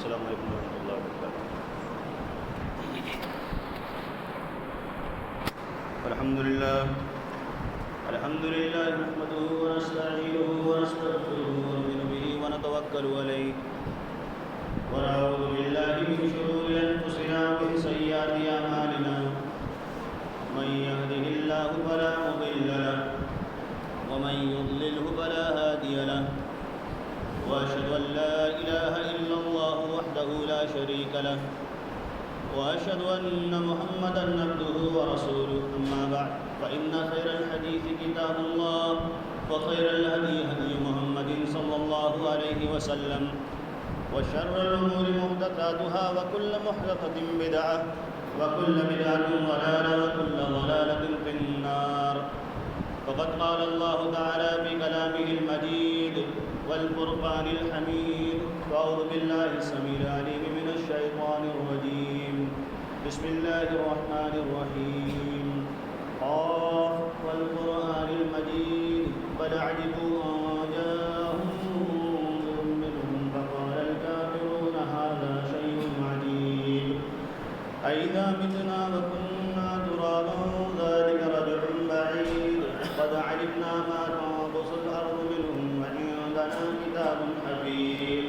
السلام علیکم ورحمۃ اللہ وبرکاتہ۔ الحمد للہ نحمده ونستعینه ونستغفره ونؤمن به ونتوکل علیہ ونعوذ باللہ من شرور انفسنا ومن سیئات اعمالنا من يهده الله فلا مضل له ومن يضلله فلا هادي له وأشهد أن لا إله إلا الله وحده لا شريك له وأشهد أن محمدًا عبده ورسوله أما بعد فإن خير الحديث كتاب الله وخير الهدي هدي محمد صلى الله عليه وسلم وشر الأمور محدثاتها وكل محدثة بدعة وكل بدعة ضلالة وكل ضلالة في النار فقد قال الله تعالى في كلامه المجيد والفرقان الحميد فأعوذ بالله السميع العليم من الشيطان الرجيم بسم الله الرحمن الرحيم قاف والقرآن المجيد بل عجبوا أن جاءهم منذر منهم فقال الكافرون هذا شيء عجيب أإذا متنا وكنا ترابا ذلك رجع بعيد قد علمنا ما تنقص الأرض منهم وعندنا كتاب حفيظ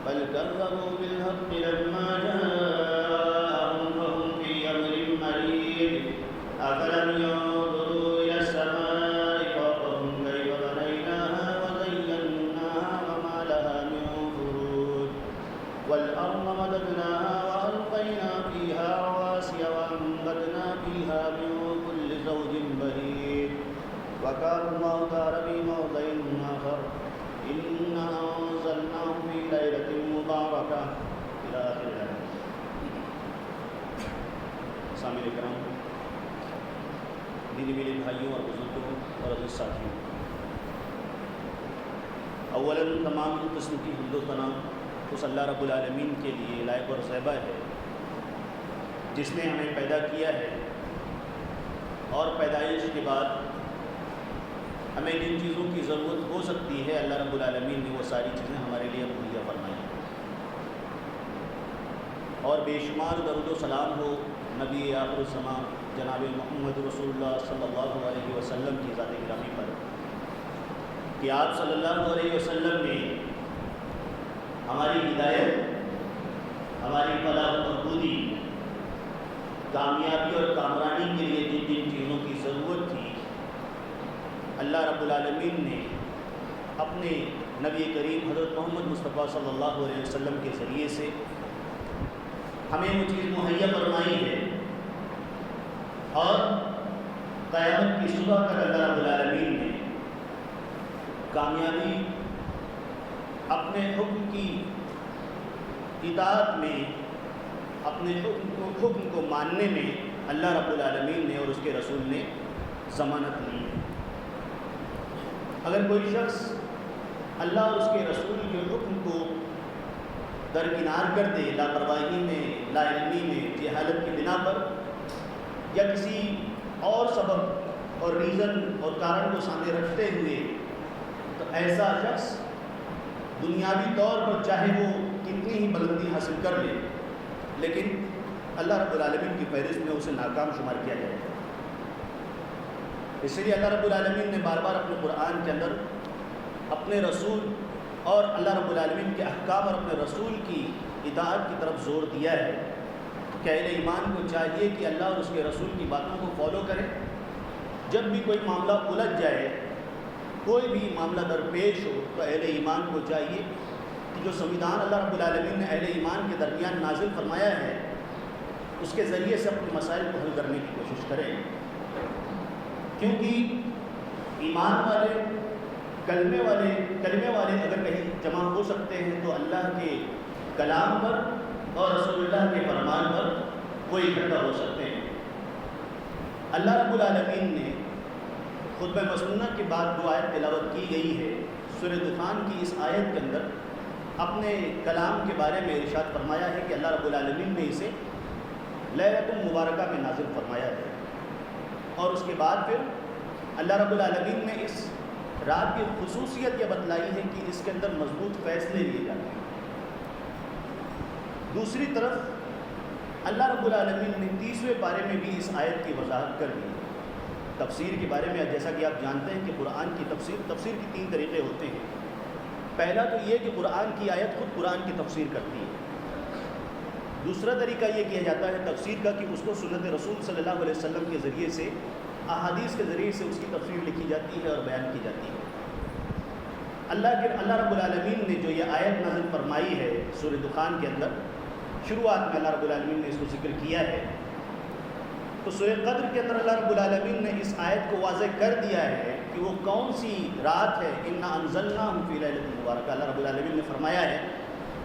بل كذبوا بالحق لما جاءهم فهم في أمر مريج أفلم ينظروا إلى السماء فوقهم كيف بنيناها وزيناها وما لها من فروج والأرض مددناها وألقينا فيها رواسي وأنبتنا فيها من كل زوج بهيج وكان الله تعالى في موضع آخر إنا أنزلناه في ليلة مباركة إلى آخر الآية۔ سامعین کرام، دینی میرے بھائیوں اور بزرگوں اور عزیز ساتھیوں، اولاً تمام قسم کی حمد و ثنا اس اللہ رب العالمین کے لیے لائق اور صحبہ ہے جس نے ہمیں پیدا کیا ہے اور پیدائش کے بعد ہمیں جن چیزوں کی ضرورت ہو سکتی ہے اللہ رب العالمین نے وہ ساری چیزیں ہمارے لیے مہیا فرمائی ہیں، اور بے شمار درود و سلام ہو نبی آخر الزمان جناب محمد رسول اللہ صلی اللہ علیہ وسلم کی ذات گرامی پر کہ آپ صلی اللہ علیہ وسلم نے ہماری ہدایت، ہماری فلاح و بہبودی، کامیابی اور کامرانی کے لیے جن جن چیزوں کی ضرورت تھی اللہ رب العالمین نے اپنے نبی کریم حضرت محمد مصطفیٰ صلی اللہ علیہ وسلم کے ذریعے سے ہمیں وہ چیز مہیا فرمائی ہے، اور قیامت کی صبح تک اللہ رب العالمین نے کامیابی اپنے حکم کی اطاعت میں، اپنے حکم کو ماننے میں اللہ رب العالمین نے اور اس کے رسول نے ضمانت لی ہے۔ اگر کوئی شخص اللہ اور اس کے رسول کے حکم کو درکنار کر دے، لاپرواہی میں، لا علمی میں، جہالت کی بنا پر یا کسی اور سبب اور ریزن اور کارن کو سامنے رکھتے ہوئے، تو ایسا شخص دنیاوی طور پر چاہے وہ کتنی ہی بلندی حاصل کر لے، لیکن اللہ رب العالمین کی فہرست میں اسے ناکام شمار کیا جائے گا۔ اس لیے اللہ رب العالمین نے بار بار اپنے قرآن کے اندر اپنے رسول اور اللہ رب العالمین کے احکام اور اپنے رسول کی اطاعت کی طرف زور دیا ہے کہ اہل ایمان کو چاہیے کہ اللہ اور اس کے رسول کی باتوں کو فالو کریں۔ جب بھی کوئی معاملہ الجھ جائے، کوئی بھی معاملہ درپیش ہو، تو اہل ایمان کو چاہیے کہ جو سنویدھان اللہ رب العالمین نے اہل ایمان کے درمیان نازل فرمایا ہے اس کے ذریعے سے اپنے مسائل کو حل کرنے کی کوشش کریں، کیونکہ ایمان والے، کلمے والے اگر کہیں جمع ہو سکتے ہیں تو اللہ کے کلام پر اور رسول اللہ کے فرمان پر وہ اکٹھا ہو سکتے ہیں۔ اللہ رب العالمین نے خطبہ مسنونہ کے بعد جو آیت تلاوت کی گئی ہے سورہ دخان کی اس آیت کے اندر اپنے کلام کے بارے میں ارشاد فرمایا ہے کہ اللہ رب العالمین نے اسے لیلۃ مبارکہ میں نازل فرمایا ہے، اور اس کے بعد پھر اللہ رب العالمین نے اس رات کی خصوصیت یہ بتلائی ہے کہ اس کے اندر مضبوط فیصلے لیے جاتے ہیں۔ دوسری طرف اللہ رب العالمین نے 30ویں پارے میں بھی اس آیت کی وضاحت کر دی۔ تفسیر کے بارے میں جیسا کہ آپ جانتے ہیں کہ قرآن کی تفسیر کی 3 طریقے ہوتے ہیں۔ پہلا تو یہ کہ قرآن کی آیت خود قرآن کی تفسیر کرتی ہے۔ دوسرا طریقہ یہ کیا جاتا ہے تفسیر کا کہ اس کو سنت رسول صلی اللہ علیہ وسلم کے ذریعے سے، احادیث کے ذریعے سے اس کی تفسیر لکھی جاتی ہے اور بیان کی جاتی ہے۔ اللہ رب العالمین نے جو یہ آیت نازل فرمائی ہے سورہ دخان کے اندر، شروعات میں اللہ رب العالمین نے اس کو ذکر کیا ہے، تو سورہ قدر کے اندر اللہ رب العالمین نے اس آیت کو واضح کر دیا ہے کہ وہ کون سی رات ہے۔ انا انزلناہ فی لیلۃ مبارکہ، اللہ رب العالمین نے فرمایا ہے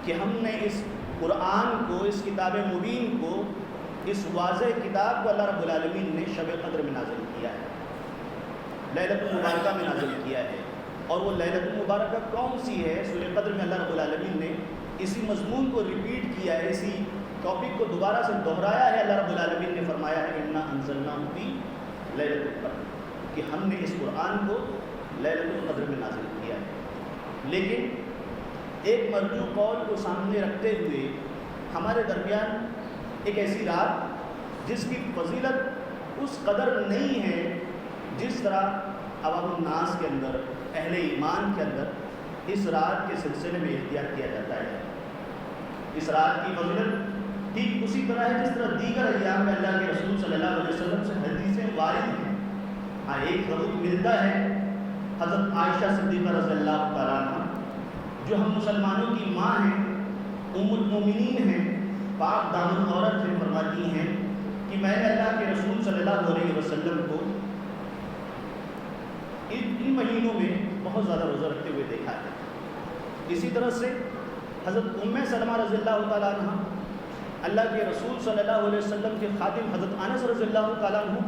کہ ہم نے اس قرآن کو، اس کتاب مبین کو، اس واضح کتاب کو اللہ رب العالمین نے شب قدر میں نازل کیا ہے، لیلۃ المبارکہ میں نازل کیا ہے۔ اور وہ لیلۃ المبارکہ کون سی ہے؟ سورہ قدر میں اللہ رب العالمین نے اسی مضمون کو ریپیٹ کیا ہے، اسی ٹاپک کو دوبارہ سے دہرایا ہے۔ اللہ رب العالمین نے فرمایا ہے انا انزلناہ فی لیلۃ القدر، کہ ہم نے اس قرآن کو لیلۃ القدر میں نازل کیا ہے۔ لیکن ایک مرجوع قول کو سامنے رکھتے ہوئے ہمارے درمیان ایک ایسی رات جس کی فضیلت اس قدر نہیں ہے جس طرح عوام الناس کے اندر، اہل ایمان کے اندر اس رات کے سلسلے میں اختیار کیا جاتا ہے۔ اس رات کی فضیلت ٹھیک اسی طرح ہے جس طرح دیگر ایام میں اللہ کے رسول صلی اللہ علیہ وسلم سے حدیثیں وارد ہیں۔ ہاں، ایک ثبوت ملتا ہے حضرت عائشہ صدیقہ رضی اللہ تعالیٰ عنہ، جو ہم مسلمانوں کی ماں ہیں، ام المومنین ہیں، پاک دامن عورت ہیں، فرماتی ہیں کہ میں نے اللہ کے رسول صلی اللہ علیہ وسلم کو ان مہینوں میں بہت زیادہ روزہ رکھتے ہوئے دیکھا ہے۔ اسی طرح سے حضرت ام سلمہ رضی اللہ تعالیٰ عنہ، اللہ کے رسول صلی اللہ علیہ وسلم کے خادم حضرت انس رضی اللہ تعالیٰ عنہ،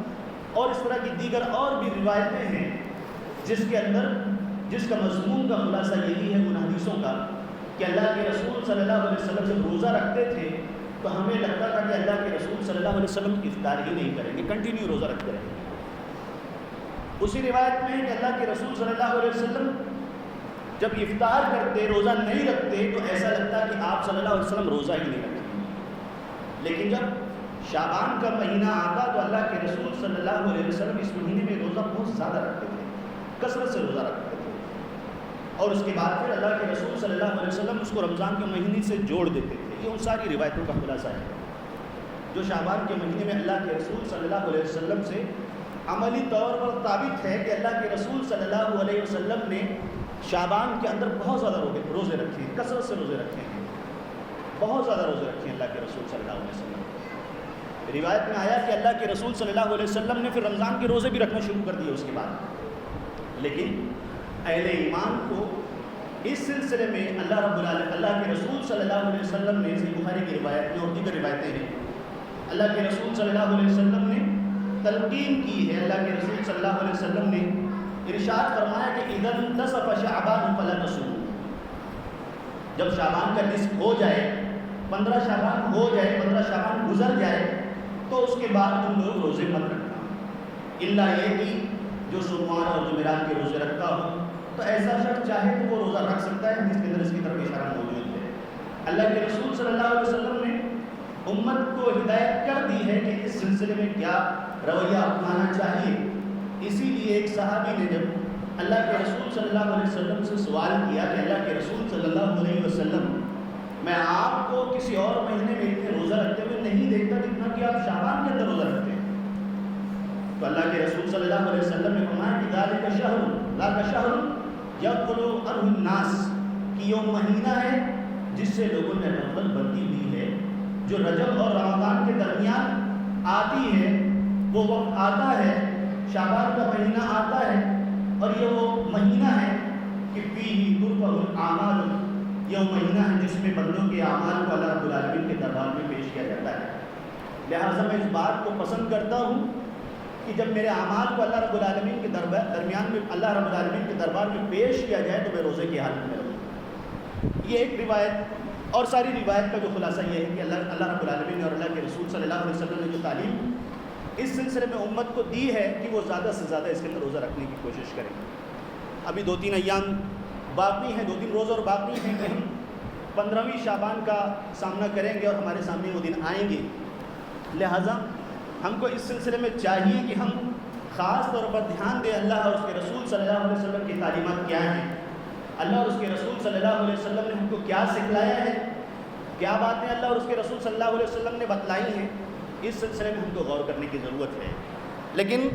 اور اس طرح کی دیگر اور بھی روایتیں ہیں جس کا مضمون کا خلاصہ یہی ہے ان حدیثوں کا کہ اللہ کے رسول صلی اللہ علیہ وسلم جب روزہ رکھتے تھے تو ہمیں لگتا تھا کہ اللہ کے رسول صلی اللہ علیہ وسلم افطار ہی نہیں کریں گے، کنٹینیو روزہ رکھتے رہیں گے۔ اسی روایت میں ہے کہ اللہ کے رسول صلی اللہ علیہ وسلم جب افطار کرتے، روزہ نہیں رکھتے، تو ایسا لگتا کہ آپ صلی اللہ علیہ وسلم روزہ ہی نہیں رکھتے۔ لیکن جب شعبان کا مہینہ آتا تو اللہ کے رسول صلی اللہ علیہ وسلم اس مہینے میں روزہ بہت زیادہ رکھتے تھے، کثرت سے روزہ رکھتے تھے، اور اس کے بعد پھر اللہ کے رسول صلی اللہ علیہ وسلم اس کو رمضان کے مہینے سے جوڑ دیتے تھے۔ یہ ان ساری روایتوں کا خلاصہ ہے جو شعبان کے مہینے میں اللہ کے رسول صلی اللہ علیہ وسلم سے عملی طور پر ثابت ہے کہ اللہ کے رسول صلی اللہ علیہ وسلم نے شعبان کے اندر بہت زیادہ روزے رکھے ہیں، کثرت سے روزے رکھے ہیں، بہت زیادہ روزے رکھے ہیں اللہ کے رسول صلی اللہ علیہ وسلم۔ روایت میں آیا کہ اللہ کے رسول صلی اللہ علیہ وسلم نے پھر رمضان کے روزے بھی رکھنا شروع کر دیے اس کے بعد۔ لیکن اہل ایمان کو اس سلسلے میں اللہ کے رسول صلی اللہ علیہ وسلم نے، صحیح بخاری کی روایت میں اور دیگر روایتیں ہیں، اللہ کے رسول صلی اللہ علیہ وسلم نے تلقین کی ہے۔ اللہ کے رسول صلی اللہ علیہ وسلم نے ارشاد فرمایا کہ اذا انتصف شعبان فلا تصوموا، جب شعبان کا نصف ہو جائے، 15 شعبان ہو جائے، 15 شعبان گزر جائے، تو اس کے بعد تم لوگ روزے مت رکھنا، الا یہ کہ جو سوموار اور جمعرات کے روزے رکھتا ہو، تو ایسا شخص چاہے تو وہ روزہ رکھ سکتا ہے، جس کے اندر اس کی طرف اشارہ موجود ہے۔ اللہ کے رسول صلی اللہ علیہ وسلم نے امت کو ہدایت کر دی ہے کہ اس سلسلے میں کیا رویہ اپنانا چاہیے۔ اسی لیے ایک صحابی نے جب اللہ کے رسول صلی اللہ علیہ وسلم سے سوال کیا کہ اللہ کے رسول صلی اللہ علیہ وسلم، میں آپ کو کسی اور مہینے میں اتنے روزہ رکھتے ہوئے نہیں دیکھتا جتنا کہ آپ شعبان کے اندر روزہ رکھتے ہیں، تو اللہ کے رسول صلی اللہ علیہ وسلم نے فرمایا کہ ذالک شہر ذاک شہر یغفل عنہ الناس، کہ یہ مہینہ ہے جس سے لوگوں نے غفلت برتی ہوئی ہے، جو رجب اور رمضان کے درمیان آتی ہے، وہ وقت آتا ہے، شعبان کا مہینہ آتا ہے، اور یہ وہ مہینہ ہے کہ فیہ ترفع الاعمال، یہ وہ مہینہ ہے جس میں بندوں کے اعمال کو اللہ رب العالمین کے دربار میں پیش کیا جاتا ہے۔ لہٰذا میں اس بات کو پسند کرتا ہوں کہ جب میرے اعمال کو اللہ رب العالمین کے درمیان میں، اللہ رب العالمین کے دربار میں پیش کیا جائے تو میں روزے کی حالت میں رہوں۔ یہ ایک روایت، اور ساری روایت کا جو خلاصہ یہ ہے کہ اللہ رب العالمین اور اللہ کے رسول صلی اللہ علیہ وسلم نے جو تعلیم اس سلسلے میں امت کو دی ہے کہ وہ زیادہ سے زیادہ اس کے اندر روزہ رکھنے کی کوشش کریں۔ ابھی 2-3 ایام باقی ہیں، 2-3 روزہ اور باقی ہیں کہ ہم 15ویں شعبان کا سامنا کریں گے اور ہمارے سامنے وہ دن آئیں گے، لہٰذا ہم کو اس سلسلے میں چاہیے کہ ہم خاص طور پر دھیان دیں اللہ اور اس کے رسول صلی اللہ علیہ وسلم کی تعلیمات کیا ہیں، اللہ اور اس کے رسول صلی اللہ علیہ وسلم نے ہم کو کیا سکھلایا ہے، کیا باتیں اللہ اور اس کے رسول صلی اللہ علیہ وسلم نے بتلائی ہیں، اس سلسلے میں ہم کو غور کرنے کی ضرورت ہے۔ لیکن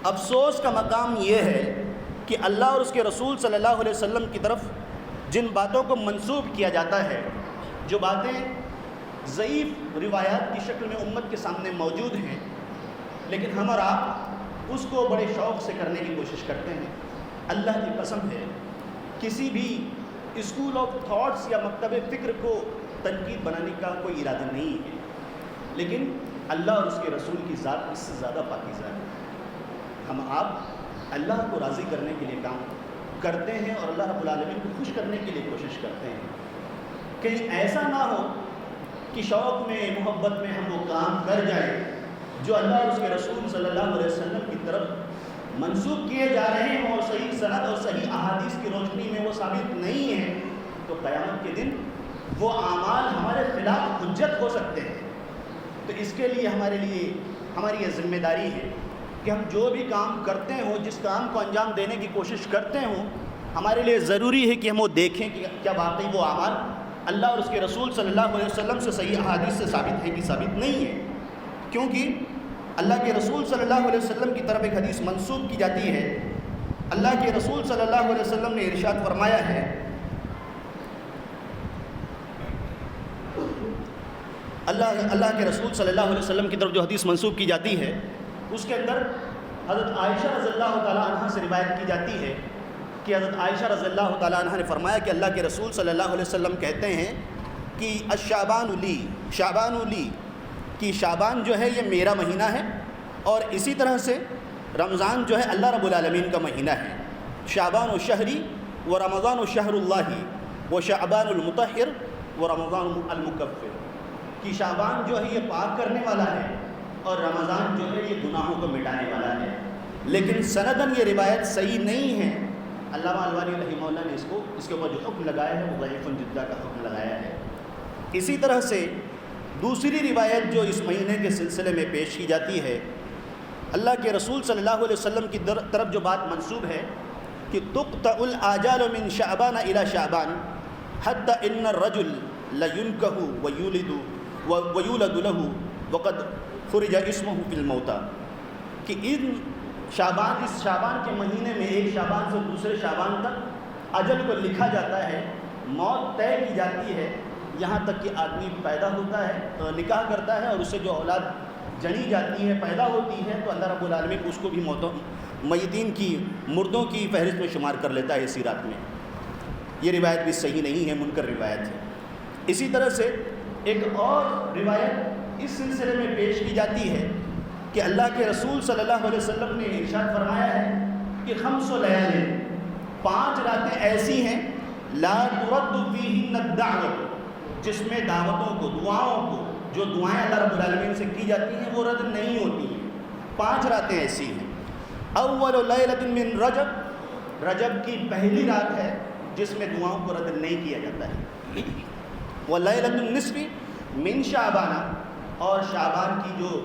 افسوس کا مقام یہ ہے کہ اللہ اور اس کے رسول صلی اللہ علیہ وسلم کی طرف جن باتوں کو منسوب کیا جاتا ہے، جو باتیں ضعیف روایات کی شکل میں امت کے سامنے موجود ہیں، لیکن ہم اور آپ اس کو بڑے شوق سے کرنے کی کوشش کرتے ہیں۔ اللہ کی قسم ہے، کسی بھی اسکول آف تھاٹس یا مکتب فکر کو تنقید بنانے کا کوئی ارادہ نہیں ہے، لیکن اللہ اور اس کے رسول کی ذات اس سے زیادہ پاکیزہ ہے۔ ہم آپ اللہ کو راضی کرنے کے لیے کام کرتے ہیں اور اللہ رب العالمین کو خوش کرنے کے لیے کوشش کرتے ہیں۔ کہیں ایسا نہ ہو کہ شوق میں محبت میں ہم وہ کام کر جائیں جو اللہ اور اس کے رسول صلی اللہ علیہ وسلم کی طرف منسوب کیے جا رہے ہوں اور صحیح سند اور صحیح احادیث کی روشنی میں وہ ثابت نہیں ہیں، تو قیامت کے دن وہ اعمال ہمارے خلاف حجت ہو سکتے ہیں۔ تو اس کے لیے ہماری یہ ذمہ داری ہے کہ ہم جو بھی کام کرتے ہوں، جس کام کو انجام دینے کی کوشش کرتے ہوں، ہمارے لیے ضروری ہے کہ ہم وہ دیکھیں کہ کیا واقعی وہ اعمال اللہ اور اس کے رسول صلی اللہ علیہ وسلم سے صحیح احادیث سے ثابت ہے کہ ثابت نہیں ہے۔ کیونکہ اللہ کے رسول صلی اللہ علیہ وسلم کی طرف ایک حدیث منسوب کی جاتی ہے۔ اللہ کے رسول صلی اللہ علیہ وسلم نے ارشاد فرمایا ہے، اللہ کے رسول صلی اللہ علیہ وسلم کی طرف جو حدیث منسوب کی جاتی ہے، اس کے اندر حضرت عائشہ رضی اللہ تعالیٰ عنہ سے روایت کی جاتی ہے کہ حضرت عائشہ رضی اللہ تعالیٰ عنہ نے فرمایا کہ اللہ کے رسول صلی اللہ علیہ وسلم کہتے ہیں کہ الشعبان لی، کہ شعبان جو ہے یہ میرا مہینہ ہے، اور اسی طرح سے رمضان جو ہے اللہ رب العالمین کا مہینہ ہے۔ شعبان و شہری و رمضان و شہر اللہ و شعبان المطہر و رمضان المکفر، کہ شعبان جو ہے یہ پاک کرنے والا ہے اور رمضان جو ہے یہ گناہوں کو مٹانے والا ہے۔ لیکن سندن یہ روایت صحیح نہیں ہے۔ علامہ الوانی رحمہ اللہ نے اس کے اوپر جو حکم لگایا ہے وہ ضعیف جدہ کا حکم لگایا ہے۔ اسی طرح سے دوسری روایت جو اس مہینے کے سلسلے میں پیش کی جاتی ہے، اللہ کے رسول صلی اللہ علیہ وسلم کی طرف جو بات منسوب ہے کہ تقطع الآجال من شعبان الى شعبان حتى ان الرجل لينكح ويولد له وقد خرج اسمه في الموتى، کہ اس شعبان کے مہینے میں ایک شعبان سے دوسرے شعبان تک اجل کو لکھا جاتا ہے، موت طے کی جاتی ہے، یہاں تک کہ آدمی پیدا ہوتا ہے، نکاح کرتا ہے اور اس سے جو اولاد جنی جاتی ہے، پیدا ہوتی ہے، تو اللہ رب العالمین اس کو بھی میتین کی مردوں کی فہرست میں شمار کر لیتا ہے اسی رات میں۔ یہ روایت بھی صحیح نہیں ہے، منکر روایت ہے۔ اسی طرح سے ایک اور روایت اس سلسلے میں پیش کی جاتی ہے کہ اللہ کے رسول صلی اللہ علیہ وسلم نے ارشاد فرمایا ہے کہ 5 لیالیں، 5 راتیں ایسی ہیں لا ترد فیہن الدعوۃ، جس میں دعوتوں کو، دعاؤں کو، جو دعائیں اللہ رب العالمین سے کی جاتی ہیں وہ رد نہیں ہوتی ہیں۔ 5 راتیں ایسی ہیں۔ اول لیلۃ من رجب کی پہلی رات ہے جس میں دعاؤں کو رد نہیں کیا جاتا ہے۔ ولیلۃ النصف من شعبان، اور شعبان کی جو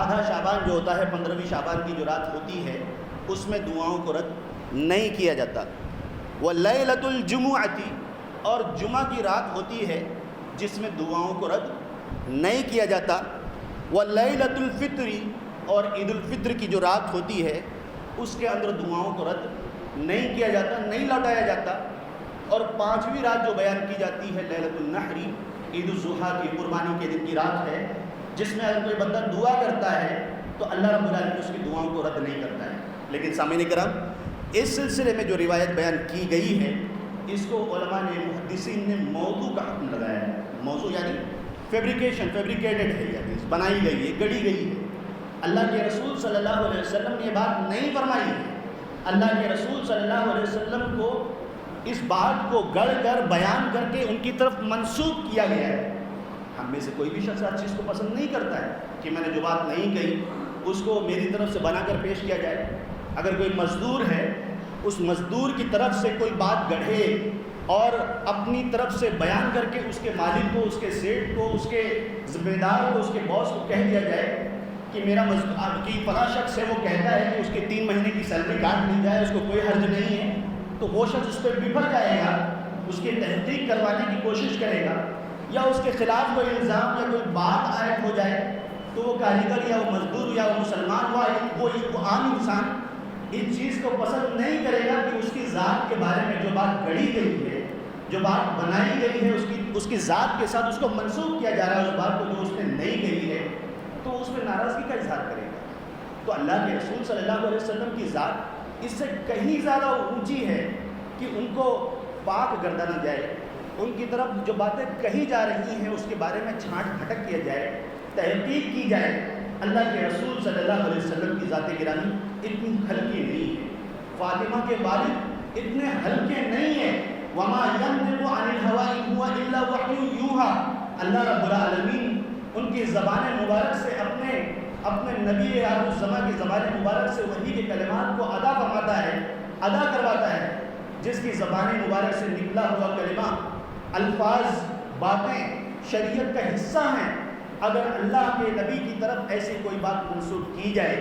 آدھا شعبان جو ہوتا ہے، 15ویں شعبان کی جو رات ہوتی ہے، اس میں دعاؤں کو رد نہیں کیا جاتا۔ ولیلۃ الجمعۃ، اور جمعہ کی رات ہوتی ہے جس میں دعاؤں کو رد نہیں کیا جاتا۔ ولیلۃ الفطر، اور عید الفطر کی جو رات ہوتی ہے اس کے اندر دعاؤں کو رد نہیں کیا جاتا، نہیں لوٹایا جاتا۔ اور 5ویں رات جو بیان کی جاتی ہے لیلۃ النحر، عید الاضحیٰ کی قربانی کے دن کی رات ہے، جس میں اگر کوئی بندہ دعا کرتا ہے تو اللہ رب العالمین اس کی دعاؤں کو رد نہیں کرتا ہے۔ لیکن سامعین کرام، اس سلسلے میں جو روایت بیان کی گئی ہے، اس کو علماء نے، محدثین نے موضوع کا حکم لگایا ہے۔ موضوع یعنی فیبریکیٹڈ ہے، یعنی بنائی گئی ہے، گڑی گئی ہے۔ اللہ کے رسول صلی اللہ علیہ وسلم نے یہ بات نہیں فرمائی ہے۔ اللہ کے رسول صلی اللہ علیہ وسلم کو اس بات کو گڑھ کر، بیان کر کے ان کی طرف منسوب کیا گیا ہے۔ ہم میں سے کوئی بھی شخص اس چیز کو پسند نہیں کرتا ہے کہ میں نے جو بات نہیں کہی اس کو میری طرف سے بنا کر پیش کیا جائے۔ اگر کوئی مزدور ہے اس مزدور کی طرف سے کوئی بات گڑھے اور اپنی طرف سے بیان کر کے اس کے مالک کو، اس کے سیٹ کو، اس کے ذمہ دار کو، اس کے باس کو کہہ دیا جائے کہ میرا کہ فلاں شخص ہے، وہ کہتا ہے کہ اس کے 3 مہینے کی سیلری کاٹ لی جائے، اس کو کوئی حرج نہیں ہے، تو وہ شخص اس پہ بپھر جائے گا، اس کی تحقیق کروانے کی کوشش کرے گا، یا اس کے خلاف کوئی الزام یا کوئی بات عائد ہو جائے تو وہ کاریگر یا وہ مزدور یا وہ مسلمان وہ عام انسان اس چیز کو پسند نہیں کرے گا کہ اس کی ذات کے بارے میں جو بات گڑھی گئی ہے، جو بات بنائی گئی ہے، اس کی ذات کے ساتھ اس کو منسوخ کیا جا رہا ہے، اس بات کو جو اس نے نہیں کہی ہے، تو اس میں ناراضگی کا اظہار کرے گا۔ تو اللہ کے رسول صلی اللہ علیہ وسلم کی ذات اس سے کہیں زیادہ اونچی ہے کہ ان کو پاک گردانا جائے، ان کی طرف جو باتیں کہی جا رہی ہیں اس کے بارے میں چھانٹ پھٹک کیا جائے، تحقیق کی جائے۔ اللہ کے رسول صلی اللہ علیہ وسلم کی ذات گرامی اتنی ہلکی نہیں ہے، فاطمہ کے والد اتنے ہلکے نہیں ہیں۔ وَمَا يَنطِقُ عَنِ الْهَوَىٰ إِنْ هُوَ إِلَّا وَحْيٌ يُوحَىٰ، اللہ رب العالمین ان کی زبان مبارک سے اپنے نبی عالم الزماں کی زبان مبارک سے وحی کے کلمات کو ادا فرماتا ہے، ادا کرواتا ہے۔ جس کی زبان مبارک سے نکلا ہوا کلمہ، الفاظ، باتیں شریعت کا حصہ ہیں، اگر اللہ کے نبی کی طرف ایسی کوئی بات منسوخ کی جائے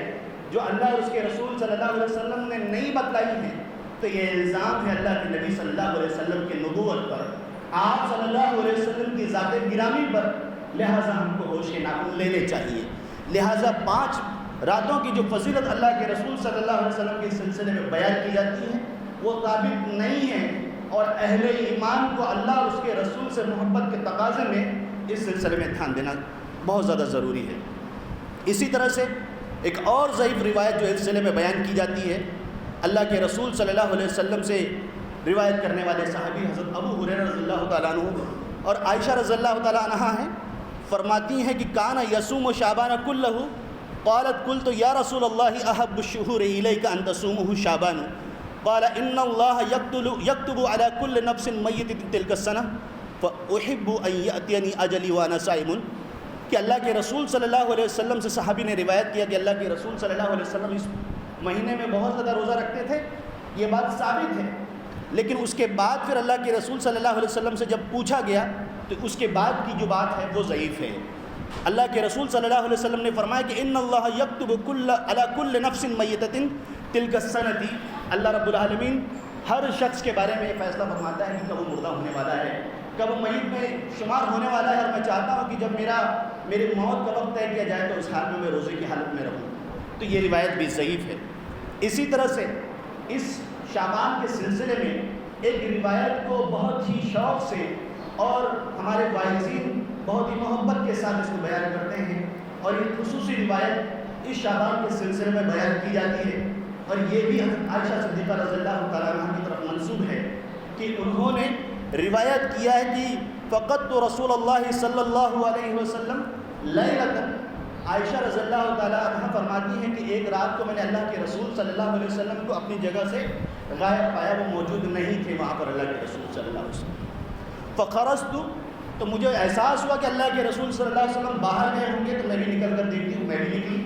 جو اللہ اور اس کے رسول صلی اللہ علیہ وسلم نے نہیں بتلائی ہے، تو یہ الزام ہے اللہ کے نبی صلی اللہ علیہ وسلم کی نبوت پر، آپ صلی اللہ علیہ وسلم کی ذات گرامی پر۔ لہٰذا ہم کو ہوش ناخن لینے چاہیے۔ لہٰذا 5 راتوں کی جو فضیلت اللہ کے رسول صلی اللہ علیہ وسلم کے سلسلے میں بیان کی جاتی ہے وہ ثابت نہیں ہے، اور اہل ایمان کو اللہ اور اس کے رسول سے محبت کے تقاضے میں اس سلسلے میں دھیان دینا بہت زیادہ ضروری ہے۔ اسی طرح سے ایک اور ضعیف روایت جو اس سلسلے میں بیان کی جاتی ہے، اللہ کے رسول صلی اللہ علیہ وسلم سے روایت کرنے والے صحابی حضرت ابو ہریرہ رضی اللہ تعالیٰ عنہ اور عائشہ رضی اللہ تعالیٰ عنہا ہیں، فرماتی ہیں کہ کان یصوم شعبان کلہ، قالت قلت یا رسول اللہ احب الشہور الیک ان تصومہ شعبان، قال ان اللہ یکتب علی کل نفس میتۃ تلک السنہ فاحب ان یأتینی اجلی وانا صائم، کہ اللہ کے رسول صلی اللہ علیہ وسلم سے صحابی نے روایت کیا کہ اللہ کے رسول صلی اللہ علیہ وسلم اس مہینے میں بہت زیادہ روزہ رکھتے تھے، یہ بات ثابت ہے، لیکن اس کے بعد پھر اللہ کے رسول صلی اللہ علیہ وسلم سے جب پوچھا گیا تو اس کے بعد کی جو بات ہے وہ ضعیف ہے۔ اللہ کے رسول صلی اللہ علیہ وسلم نے فرمایا کہ ان اللہ یکتب علی کل نفس میتۃ تلک السنۃ، اللہ رب العالمین ہر شخص کے بارے میں یہ فیصلہ فرماتا ہے کہ کب وہ مردہ ہونے والا ہے، کب وہ میت میں شمار ہونے والا ہے، اور میں چاہتا ہوں کہ جب میری موت کا وقت طے کیا جائے تو اس حال میں روزے کی حالت میں رہوں۔ تو یہ روایت بھی ضعیف ہے۔ اسی طرح سے اس شعبان کے سلسلے میں ایک روایت کو بہت ہی شوق سے اور ہمارے واعظین بہت ہی محبت کے ساتھ اس کو بیان کرتے ہیں، اور یہ خصوصی روایت اس شعبان کے سلسلے میں بیان کی جاتی ہے، اور یہ بھی حضرت عائشہ صدیقہ رضی اللہ تعالیٰ عنہ کی طرف منسوب ہے کہ انہوں نے روایت کیا ہے کہ فقدت رسول اللہ صلی اللہ علیہ وسلم لیلۃ، عائشہ رضی اللہ تعالیٰ عنہ فرماتی ہیں کہ ایک رات کو میں نے اللہ کے رسول صلی اللہ علیہ وسلم کو اپنی جگہ سے غائب پایا، وہ موجود نہیں تھے وہاں پر اللہ کے رسول صلی اللہ علیہ وسلم۔ فخرجت، تو مجھے احساس ہوا کہ اللہ کے رسول صلی اللہ علیہ وسلم باہر گئے ہوں گے، تو میں بھی نکل کر دیکھتی ہوں، میں بھی نکلی۔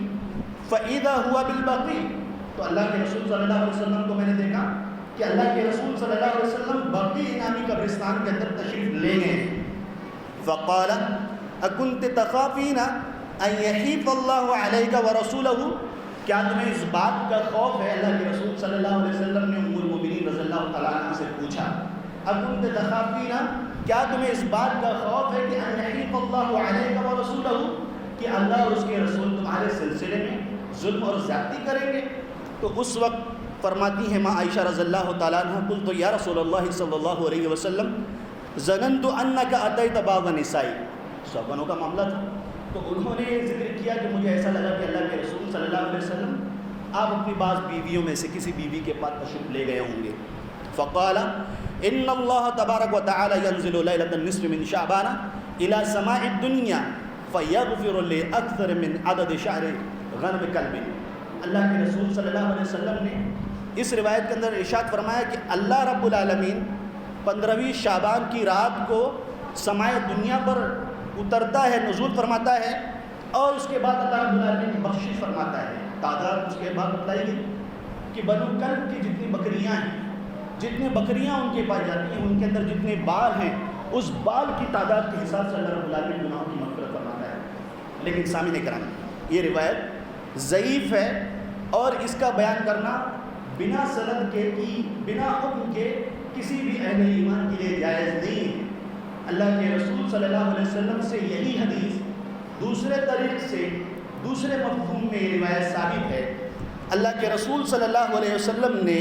فإذا هو بالبقیع، تو اللہ کے رسول صلی اللہ علیہ وسلم کو میں نے دیکھا کہ اللہ کے رسول صلی اللہ علیہ وسلم بقیع نامی قبرستان کے اندر تشریف لے گئے۔ فقال اکنت تخافین ان یحیف اللہ علیک ورسولہ، کیا تمہیں اس بات کا خوف ہے؟ اللہ کے رسول صلی اللہ علیہ وسلم نے ام المؤمنین رضی اللہ تعالیٰ عنہ سے پوچھا، اکنت تخافین، کیا تمہیں اس بات کا خوف ہے کہ ان یحیف اللہ علیک ورسولہ، کہ اللہ اور اس کے رسول تمہارے سلسلے میں ظلم اور زیادتی کریں گے؟ تو اس وقت فرماتی ہیں ماں عائشہ رضی اللہ تعالیٰ عنہ، قلت یا رسول اللہ صلی اللہ علیہ وسلم ظننت انک اتیت بعض النساء، شوہروں کا معاملہ تھا، تو انہوں نے ذکر کیا کہ مجھے ایسا لگا کہ اللہ کے رسول صلی اللہ علیہ وسلم آپ اپنی بعض بیویوں میں سے کسی بیوی کے پاس تشریف لے گئے ہوں گے۔ فقال ان اللہ تبارک و تعالی ینزل لیلۃ النصف من شعبان الى سماء الدنیا فیغفر لاکثر من عدد شعر غنم کلب، اللہ کے رسول صلی اللہ علیہ وسلم نے اس روایت کے اندر ارشاد فرمایا کہ اللہ رب العالمین 15ویں شعبان کی رات کو سمائے دنیا پر اترتا ہے، نزول فرماتا ہے، اور اس کے بعد اللہ رب العالمین بخشش فرماتا ہے۔ تعداد اس کے بعد بتلائی گئی کہ بنو کلب کی جتنی بکریاں ہیں، جتنے بکریاں ان کے پائی جاتی ہیں، ان کے اندر جتنے بال ہیں، اس بال کی تعداد کے حساب سے اللہ رب العالمین گناہوں کی مغفرت فرماتا ہے۔ لیکن سامعین کرام، یہ روایت ضعیف ہے اور اس کا بیان کرنا بنا سند کے بنا حکم کے کسی بھی اہل ایمان کے لیے جائز نہیں ہے۔ اللہ کے رسول صلی اللہ علیہ وسلم سے یہی حدیث دوسرے طریق سے دوسرے مفہوم میں یہ روایت ثابت ہے۔ اللہ کے رسول صلی اللہ علیہ وسلم نے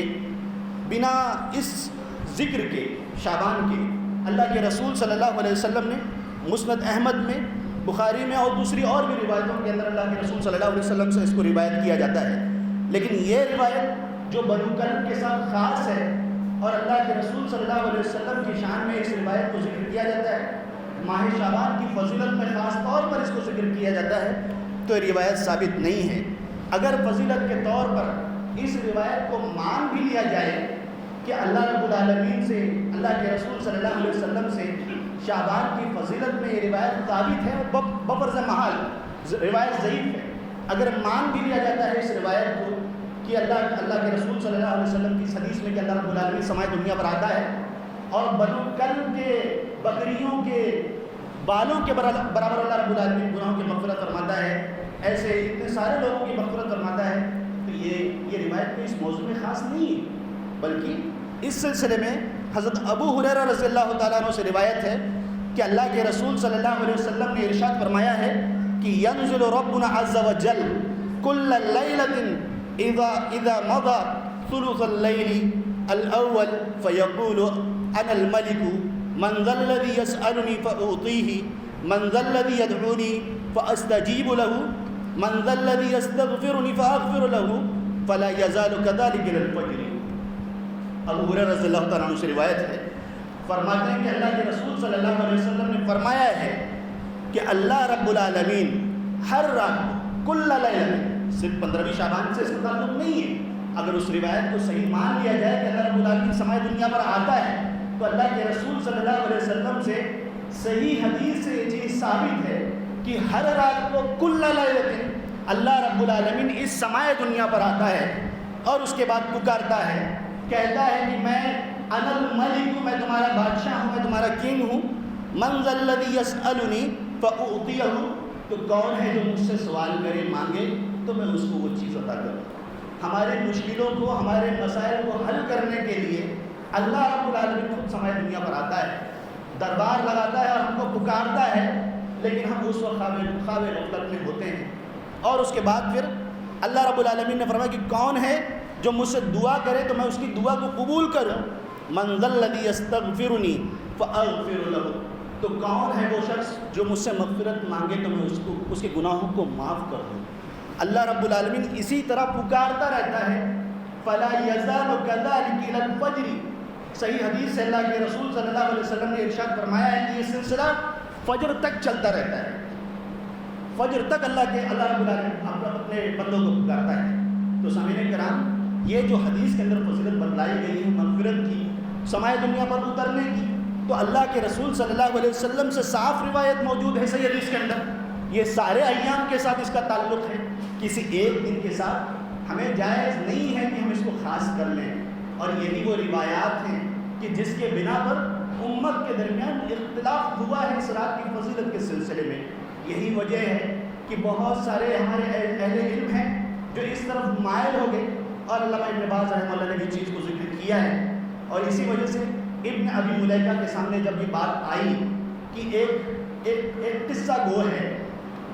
بنا اس ذکر کے شعبان کے، اللہ کے رسول صلی اللہ علیہ وسلم نے مسند احمد میں، بخاری میں اور دوسری اور بھی روایتوں کے اندر اللہ کے رسول صلی اللہ علیہ وسلم سے اس کو روایت کیا جاتا ہے۔ لیکن یہ روایت جو بنو کلب کے ساتھ خاص ہے اور اللہ کے رسول صلی اللہ علیہ وسلم کی شان میں اس روایت کو ذکر کیا جاتا ہے، ماہ شعبان کی فضیلت میں خاص طور پر اس کو ذکر کیا جاتا ہے، تو روایت ثابت نہیں ہے۔ اگر فضیلت کے طور پر اس روایت کو مان بھی لیا جائے کہ اللہ رب العالمین سے، اللہ کے رسول صلی اللہ علیہ وسلم سے شعبان کی فضیلت میں یہ روایت ثابت ہے، بفرض محال روایت ضعیف ہے، اگر مان بھی لیا جاتا ہے اس روایت کو کہ اللہ کے رسول صلی اللہ علیہ وسلم کی حدیث میں کہ اللہ رب العالمین سماع دنیا پر آتا ہے اور بنو کلب کے بکریوں کے بالوں کے برابر اللہ رب العالمین گناہوں کی مغفرت فرماتا ہے، ایسے اتنے سارے لوگوں کی مغفرت فرماتا ہے، تو یہ روایت کوئی اس موضوع میں خاص نہیں ہے، بلکہ اس سلسلے میں حضرت ابو ہریرہ رضی اللہ تعالیٰ عنہ سے روایت ہے کہ اللہ کے رسول صلی اللہ علیہ وسلم نے ارشاد فرمایا ہے کہ ینزل ربنا عز وجل کل لیلۃ اذا مضى ثلث الليل الاول فيقول انا الملك من ذا الذي يسألني فأعطيه من ذا الذي يدعوني فأستجيب له من ذا الذي يستغفرني فأغفر له فلا يزال كذلك إلى الفجر۔ ابو ہریرہ رضی اللہ تعالیٰ عنہ سے روایت ہے، فرماتے ہیں کہ اللہ کے رسول صلی اللہ علیہ وسلم نے فرمایا ہے کہ اللہ رب العالمین ہر رات کل لیلۃ، صرف 15ویں شعبان سے اس کا تعلق نہیں ہے، اگر اس روایت کو صحیح مان لیا جائے کہ اللہ رب العالمین سماع دنیا پر آتا ہے تو اللہ کے رسول صلی اللہ علیہ وسلم سے صحیح حدیث سے یہ چیز ثابت ہے کہ ہر رات کو کل لیلۃ اللہ رب العالمین اس سماع دنیا پر آتا ہے اور اس کے بعد پکارتا ہے، کہتا ہے کہ میں انا الملک، میں تمہارا بادشاہ ہوں، میں تمہارا کنگ ہوں، من ذا الذی یسألنی فأعطیہ، تو کون ہے جو مجھ سے سوال کرے، مانگے تو میں اس کو وہ چیز عطا کروں۔ ہمارے مشکلوں کو، ہمارے مسائل کو حل کرنے کے لیے اللہ رب العالمین خود سماع دنیا پر آتا ہے، دربار لگاتا ہے اور ہم کو پکارتا ہے، لیکن ہم اس وقت خواب غفلت میں ہوتے ہیں۔ اور اس کے بعد پھر اللہ رب العالمین نے فرمایا کہ کون ہے جو مجھ سے دعا کرے تو میں اس کی دعا کو قبول کروں، من ذا الذی یستغفرنی فاغفر لہ، تو کون ہے وہ شخص جو مجھ سے مغفرت مانگے تو میں اس کے گناہوں کو معاف کر دوں۔ اللہ رب العالمین اسی طرح پکارتا رہتا ہے، فلا یزال کذلک الی الفجر۔ صحیح حدیث سے اللہ کے رسول صلی اللہ علیہ وسلم نے ارشاد فرمایا ہے کہ یہ سلسلہ فجر تک چلتا رہتا ہے، فجر تک اللہ رب العالمین اپنے بندوں کو پکارتا ہے۔ تو سامعین کرام، یہ جو حدیث کے اندر فضیلت بتلائی گئی ہے مغفرت کی، سماع دنیا پر اترنے کی، تو اللہ کے رسول صلی اللہ علیہ وسلم سے صاف روایت موجود ہے صحیح حدیث کے اندر، یہ سارے ایام کے ساتھ اس کا تعلق ہے، کسی ایک دن کے ساتھ ہمیں جائز نہیں ہے کہ ہم اس کو خاص کر لیں۔ اور یہی وہ روایات ہیں کہ جس کے بنا پر امت کے درمیان اختلاف ہوا ہے اس رات کی فضیلت کے سلسلے میں۔ یہی وجہ ہے کہ بہت سارے ہمارے اہل علم ہیں جو اس طرف مائل ہو گئے، اور علامہ ابن باز رحمہ اللہ نے بھی چیز کو ذکر کیا ہے، اور اسی وجہ سے ابن ابی ملیکہ کے سامنے جب یہ بات آئی کہ ایک قصہ گو ہے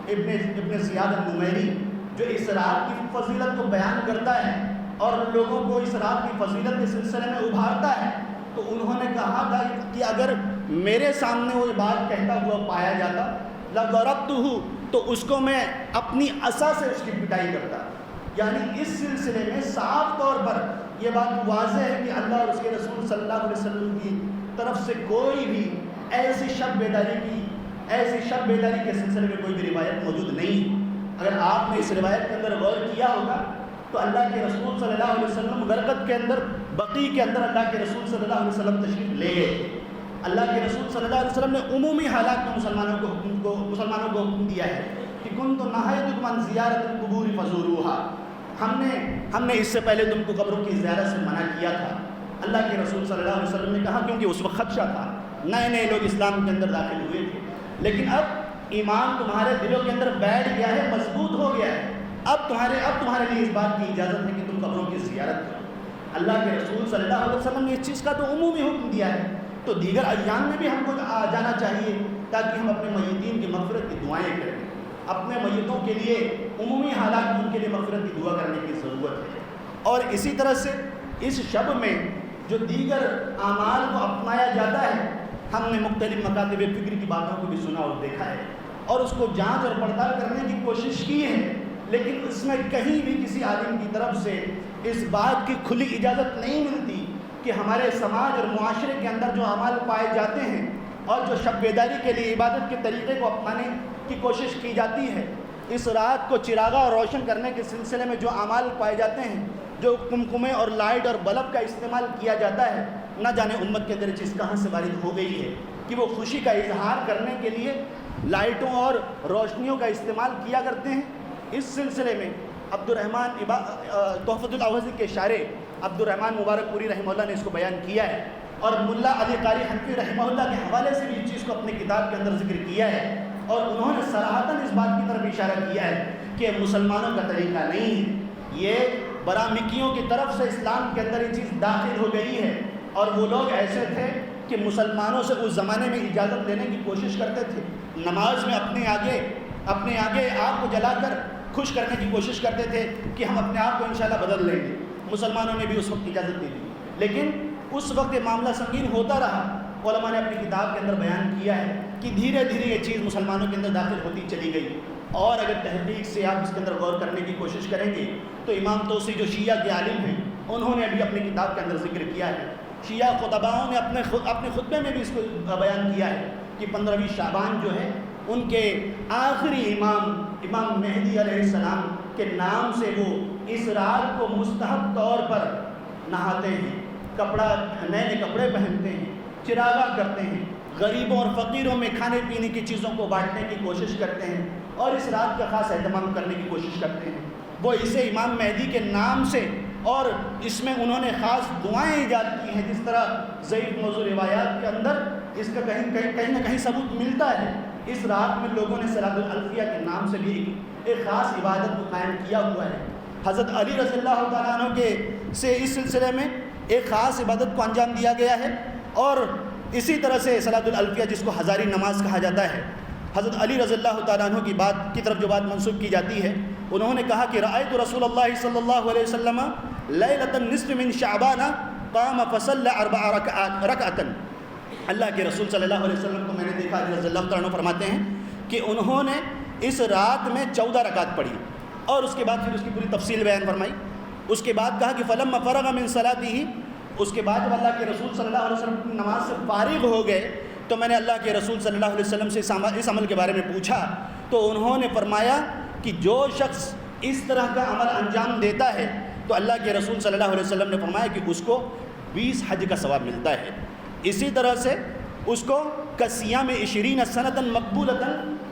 ابن زیاد النمیری جو اس رات کی فضیلت کو بیان کرتا ہے اور لوگوں کو اس رات کی فضیلت کے سلسلے میں ابھارتا ہے، تو انہوں نے کہا تھا کہ اگر میرے سامنے وہ بات کہتا ہوا پایا جاتا لضربتہ، تو اس کو میں اپنی عصا سے اس کی پٹائی کرتا۔ یعنی اس سلسلے میں صاف طور پر یہ بات واضح ہے کہ اللہ اور اس کے رسول صلی اللہ علیہ وسلم کی طرف سے کوئی بھی ایسی شب بیداری کے سلسلے میں کوئی بھی روایت موجود نہیں۔ اگر آپ نے اس روایت کے اندر غور کیا ہوگا تو اللہ کے رسول صلی اللہ علیہ وسلم غرقد کے اندر، بقیع کے اندر اللہ کے رسول صلی اللہ علیہ وسلم تشریف لے گئے۔ اللہ کے رسول صلی اللہ علیہ وسلم نے عمومی حالات میں مسلمانوں کو حکم دیا ہے کہ کنت نہیتکم عن زیارت القبور فزوروها، ہم نے اس سے پہلے تم کو قبروں کی زیارت سے منع کیا تھا۔ اللہ کے رسول صلی اللہ علیہ وسلم نے کہا، کیونکہ اس وقت خدشہ تھا، نئے نئے لوگ اسلام کے اندر داخل ہوئے تھے، لیکن اب ایمان تمہارے دلوں کے اندر بیٹھ گیا ہے، مضبوط ہو گیا ہے، اب تمہارے لیے اس بات کی اجازت ہے کہ تم قبروں کی زیارت کرو۔ اللہ کے رسول صلی اللہ علیہ وسلم نے اس چیز کا تو عمومی حکم دیا ہے، تو دیگر ایام میں بھی ہم کو جانا چاہیے تاکہ ہم اپنے میتین کی مغفرت کی دعائیں کریں۔ اپنے میتوں کے لیے عمومی حالات میں ان کے لیے مغفرت کی دعا کرنے کی ضرورت ہے۔ اور اسی طرح سے اس شب میں جو دیگر اعمال کو اپنایا جاتا ہے، ہم نے مختلف مکاتب فکر کی باتوں کو بھی سنا اور دیکھا ہے اور اس کو جانچ اور پڑتال کرنے کی کوشش کی ہے، لیکن اس میں کہیں بھی کسی عالم کی طرف سے اس بات کی کھلی اجازت نہیں ملتی کہ ہمارے سماج اور معاشرے کے اندر جو اعمال پائے جاتے ہیں اور جو شب بیداری کے لیے عبادت کے طریقے کو اپنانے کی کوشش کی جاتی ہے، اس رات کو چراغا اور روشن کرنے کے سلسلے میں جو اعمال پائے جاتے ہیں، جو کمکمے اور لائٹ اور بلب کا استعمال کیا جاتا ہے، نہ جانے امت کے اندر چیز کہاں سے وارد ہو گئی ہے کہ وہ خوشی کا اظہار کرنے کے لیے لائٹوں اور روشنیوں کا استعمال کیا کرتے ہیں۔ اس سلسلے میں عبدالرحمن تحفۃ الاحوذی کے شارح عبدالرحمن مبارک پوری رحمہ اللہ نے اس کو بیان کیا ہے، اور ملا علی قاری حنفی رحمہ اللہ کے حوالے سے بھی اس چیز کو اپنی کتاب کے اندر ذکر کیا ہے، اور انہوں نے صراحتاً اس بات کی طرف اشارہ کیا ہے کہ مسلمانوں کا طریقہ نہیں ہے، یہ برامکیوں کی طرف سے اسلام کے اندر یہ چیز داخل ہو گئی ہے، اور وہ لوگ ایسے تھے کہ مسلمانوں سے اس زمانے میں اجازت لینے کی کوشش کرتے تھے، نماز میں اپنے آگے آگ کو جلا کر خوش کرنے کی کوشش کرتے تھے کہ ہم اپنے آپ کو انشاءاللہ بدل لیں گے۔ مسلمانوں نے بھی اس وقت اجازت دے دی، لیکن اس وقت یہ معاملہ سنگین ہوتا رہا۔ علماء نے اپنی کتاب کے اندر بیان کیا ہے کہ دھیرے دھیرے یہ چیز مسلمانوں کے اندر داخل ہوتی چلی گئی، اور اگر تحقیق سے آپ اس کے اندر غور کرنے کی کوشش کریں گے تو امام توسی جو شیعہ کے عالم ہیں، انہوں نے بھی اپنی کتاب کے اندر ذکر کیا ہے، شیعہ خطباؤں نے اپنے خطبے میں بھی اس کو بیان کیا ہے کہ 15ویں شعبان جو ہے ان کے آخری امام مہدی علیہ السلام کے نام سے وہ اس رات کو مستحب طور پر نہاتے ہیں، نئے کپڑے پہنتے ہیں، چراغا کرتے ہیں، غریبوں اور فقیروں میں کھانے پینے کی چیزوں کو بانٹنے کی کوشش کرتے ہیں، اور اس رات کا خاص اہتمام کرنے کی کوشش کرتے ہیں۔ وہ اسے امام مہدی کے نام سے، اور اس میں انہوں نے خاص دعائیں ایجاد کی ہیں، جس طرح ضعیف موضوع روایات کے اندر اس کا کہیں نہ کہیں ثبوت ملتا ہے۔ اس رات میں لوگوں نے صلاۃ الالفیہ کے نام سے بھی ایک خاص عبادت کو قائم کیا ہوا ہے۔ حضرت علی رضی اللہ تعالیٰ عنہ سے اس سلسلے میں ایک خاص عبادت کو انجام دیا گیا ہے، اور اسی طرح سے صلاۃ الالفیہ جس کو ہزاری نماز کہا جاتا ہے، حضرت علی رضی اللہ تعالیٰ عنہ کی بات کی طرف جو بات منسوب کی جاتی ہے، انہوں نے کہا کہ رأیت رسول اللہ صلی اللہ علیہ وسلم لیلۃ النصف من شعبان قام فصلى 4 رکعۃ۔ اللہ کے رسول صلی اللہ علیہ وسلم کو میں نے دیکھا، علی رضی اللہ تعالیٰ عنہ فرماتے ہیں کہ انہوں نے اس رات میں 14 رکعت پڑھی، اور اس کے بعد پھر اس کی پوری تفصیل بیان فرمائی۔ اس کے بعد کہا کہ فلما فرغ من صلاته، اس کے بعد جب اللہ کے رسول صلی اللہ علیہ وسلم نماز سے فارغ ہو گئے تو میں نے اللہ کے رسول صلی اللہ علیہ وسلم سے اس عمل کے بارے میں پوچھا، تو انہوں نے فرمایا کہ جو شخص اس طرح کا عمل انجام دیتا ہے تو اللہ کے رسول صلی اللہ علیہ وسلم نے فرمایا کہ اس کو 20 حج کا ثواب ملتا ہے۔ اسی طرح سے اس کو کصیام 20 سنۃ مقبولۃ،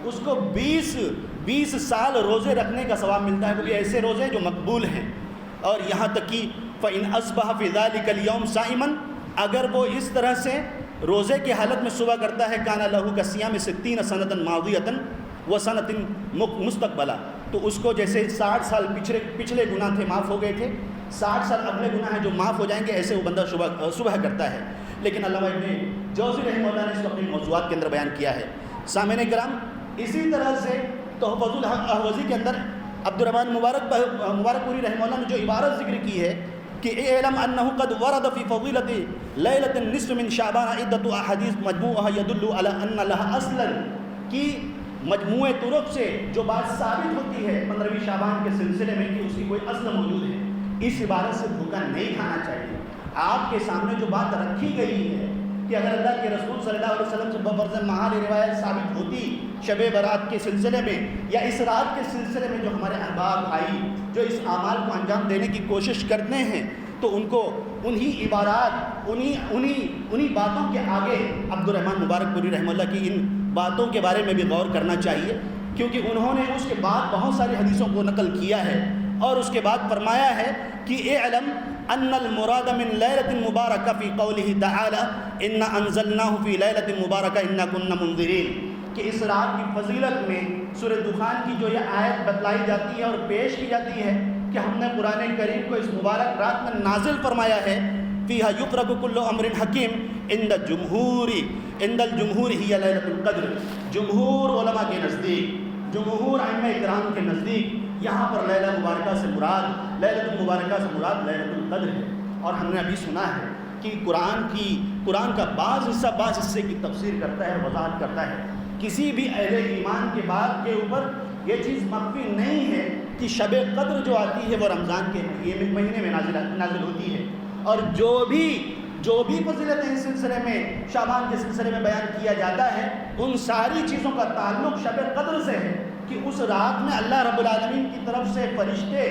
اس کو 20 سال روزے رکھنے کا ثواب ملتا ہے، وہ بھی ایسے روزے جو مقبول ہیں۔ اور یہاں تک کہ فَإِنْ أَصْبَحَ فِي ذَلِكَ الْيَوْمِ صَائِمًا، اگر وہ اس طرح سے روزے کی حالت میں صبح کرتا ہے، كَانَ لَهُ كَصِيَامِ 60 سَنَةً مَاضِيَةً وَسَنَةٍ مُسْتَقْبَلَةً، تو اس کو جیسے 60 سال پچھلے گناہ تھے معاف ہو گئے تھے، 60 سال اگلے گناہ ہیں جو معاف ہو جائیں گے، ایسے وہ بندہ صبح کرتا ہے۔ لیکن علامہ ابن جوزی رحمہ اللہ نے اس کو اپنے موضوعات کے اندر بیان کیا ہے۔ سامعین کرام، اسی طرح سے تحفۃ الاحوذی کے اندر عبدالرحمن مبارک پوری رحمہ اللہ نے جو عبارت ذکر کی ہے کہ اعلم انہ قد ورد فی فضیلۃ لیلۃ النصف من شعبان عدۃ احادیث مجموعہ یدل علی ان لها اصلا، کی مجموعہ طرق سے جو بات ثابت ہوتی ہے 15ویں شعبان کے سلسلے میں کہ اس کی کوئی اصل موجود ہے۔ اس عبارت سے دھوکہ نہیں کھانا چاہیے۔ آپ کے سامنے جو بات رکھی گئی ہے کہ اگر اللہ کے رسول صلی اللہ علیہ وسلم سے ببرز محال روایت ثابت ہوتی شب برات کے سلسلے میں یا اس رات کے سلسلے میں، جو ہمارے احباب بھائی جو اس اعمال کو انجام دینے کی کوشش کرتے ہیں، تو ان کو انہی عبارات انہی باتوں کے آگے عبدالرحمن مبارک پوری رحمہ اللہ کی ان باتوں کے بارے میں بھی غور کرنا چاہیے، کیونکہ انہوں نے اس کے بعد بہت ساری حدیثوں کو نقل کیا ہے، اور اس کے بعد فرمایا ہے کہ اعلم ان المراد من لیلۃ مبارکہ فی قولہ تعالی انا انزلناہ فی لیلۃ مبارکہ انا کنا منذرین، کہ اس رات کی فضیلت میں سورہ دخان کی جو یہ آیت بتلائی جاتی ہے اور پیش کی جاتی ہے کہ ہم نے قرآن کریم کو اس مبارک رات میں نازل فرمایا ہے، فیہا یفرق کل امر حکیم عند الجمہور ہی لیلۃ القدر، جمہور علماء کے نزدیک، جمہور ائمہ کرام کے نزدیک یہاں پر لیلۃ مبارکہ سے مراد، لیلۃ المبارکہ سے مراد لیلۃ القدر ہے۔ اور ہم نے ابھی سنا ہے کہ قرآن کا بعض حصے کی تفسیر کرتا ہے، وضاحت کرتا ہے۔ کسی بھی اہل ایمان کے بات کے اوپر یہ چیز مخفی نہیں ہے کہ شب قدر جو آتی ہے وہ رمضان کے مہینے میں نازل ہوتی ہے، اور جو بھی فضیلتیں اس سلسلے میں شعبان کے سلسلے میں بیان کیا جاتا ہے ان ساری چیزوں کا تعلق شب قدر سے ہے، کہ اس رات میں اللہ رب العالمین کی طرف سے فرشتے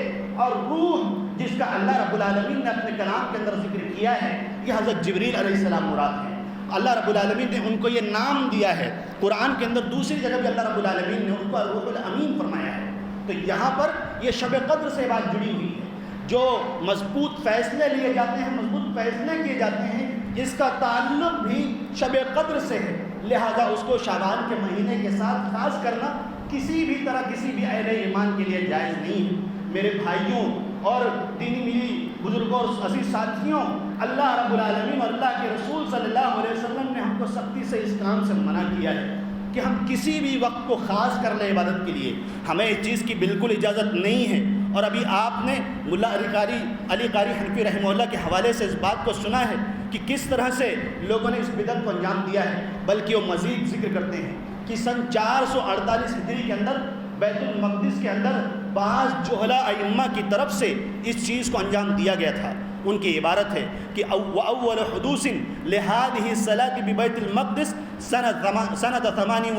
اور روح جس کا اللہ رب العالمین نے اپنے کلام کے اندر ذکر کیا ہے، یہ حضرت جبریل علیہ السلام مراد ہے۔ اللہ رب العالمین نے ان کو یہ نام دیا ہے، قرآن کے اندر دوسری جگہ بھی اللہ رب العالمین نے ان کو روح الامین فرمایا ہے۔ تو یہاں پر یہ شب قدر سے بات جڑی ہوئی ہے، جو مضبوط فیصلے لیے جاتے ہیں، مضبوط فیصلے کیے جاتے ہیں، اس کا تعلق بھی شب قدر سے ہے، لہذا اس کو شعبان کے مہینے کے ساتھ خاص کرنا کسی بھی طرح کسی بھی اہل ایمان کے لیے جائز نہیں ہے۔ میرے بھائیوں اور دینی میری بزرگوں اور عزیز ساتھیوں، اللہ رب العالمین اور اللہ کے رسول صلی اللہ علیہ وسلم نے ہم کو سختی سے اس کام سے منع کیا ہے کہ ہم کسی بھی وقت کو خاص کر لیں عبادت کے لیے، ہمیں اس چیز کی بالکل اجازت نہیں ہے۔ اور ابھی آپ نے ملا علی قاری حنفی رحمہ اللہ کے حوالے سے اس بات کو سنا ہے کہ کس طرح سے لوگوں نے اس بدعت کو انجام دیا ہے، بلکہ وہ مزید ذکر کرتے ہیں کہ سن 448 ہجری کے اندر بیت المقدس کے اندر بعض جہلا ائمہ کی طرف سے اس چیز کو انجام دیا گیا تھا۔ ان کی عبارت ہے کہ وَأَوَّلُ حُدُوثٍ لِهَذِهِ الصَّلَاةِ بِبَيْتِ الْمَقْدِسِ سَنَةَ 48